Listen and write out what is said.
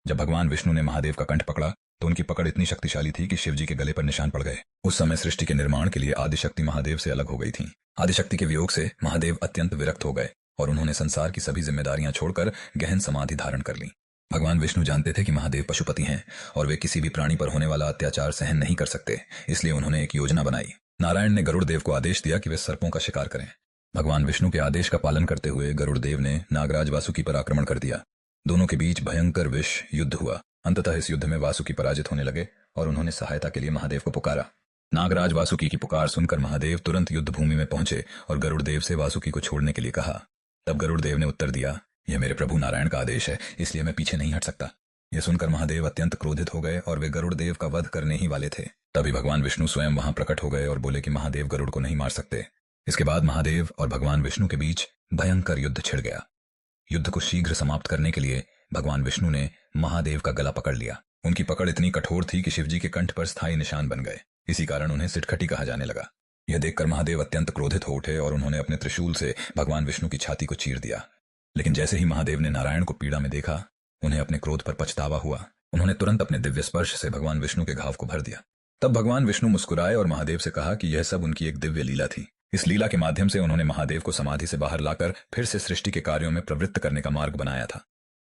जब भगवान विष्णु ने महादेव का कंठ पकड़ा तो उनकी पकड़ इतनी शक्तिशाली थी कि शिवजी के गले पर निशान पड़ गए। उस समय सृष्टि के निर्माण के लिए आदिशक्ति महादेव से अलग हो गई थी। आदिशक्ति के वियोग से महादेव अत्यंत विरक्त हो गए और उन्होंने संसार की सभी जिम्मेदारियां छोड़कर गहन समाधि धारण कर ली। भगवान विष्णु जानते थे कि महादेव पशुपति हैं और वे किसी भी प्राणी पर होने वाला अत्याचार सहन नहीं कर सकते, इसलिए उन्होंने एक योजना बनाई। नारायण ने गरुड़ देव को आदेश दिया कि वे सर्पों का शिकार करें। भगवान विष्णु के आदेश का पालन करते हुए गरुड़ देव ने नागराज वासुकी पर आक्रमण कर दिया। दोनों के बीच भयंकर विष युद्ध हुआ। अंततः इस युद्ध में वासुकी पराजित होने लगे और उन्होंने सहायता के लिए महादेव को पुकारा। नागराज वासुकी की पुकार सुनकर महादेव तुरंत युद्ध भूमि में पहुंचे और गरुड़ देव से वासुकी को छोड़ने के लिए कहा। तब गरुड़ देव ने उत्तर दिया, यह मेरे प्रभु नारायण का आदेश है, इसलिए मैं पीछे नहीं हट सकता। यह सुनकर महादेव अत्यंत क्रोधित हो गए और वे गरुड़ देव का वध करने ही वाले थे। तभी भगवान विष्णु स्वयं वहां प्रकट हो गए और बोले कि महादेव गरुड़ को नहीं मार सकते। इसके बाद महादेव और भगवान विष्णु के बीच भयंकर युद्ध छिड़ गया। युद्ध को शीघ्र समाप्त करने के लिए भगवान विष्णु ने महादेव का गला पकड़ लिया। उनकी पकड़ इतनी कठोर थी कि शिवजी के कंठ पर स्थायी निशान बन गए। इसी कारण उन्हें सिटखटी कहा जाने लगा। यह देखकर महादेव अत्यंत क्रोधित हो उठे और उन्होंने अपने त्रिशूल से भगवान विष्णु की छाती को चीर दिया। लेकिन जैसे ही महादेव ने नारायण को पीड़ा में देखा, उन्हें अपने क्रोध पर पछतावा हुआ। उन्होंने तुरंत अपने दिव्य स्पर्श से भगवान विष्णु के घाव को भर दिया। तब भगवान विष्णु मुस्कुराए और महादेव से कहा कि यह सब उनकी एक दिव्य लीला थी। इस लीला के माध्यम से उन्होंने महादेव को समाधि से बाहर लाकर फिर से सृष्टि के कार्यों में प्रवृत्त करने का मार्ग बनाया था।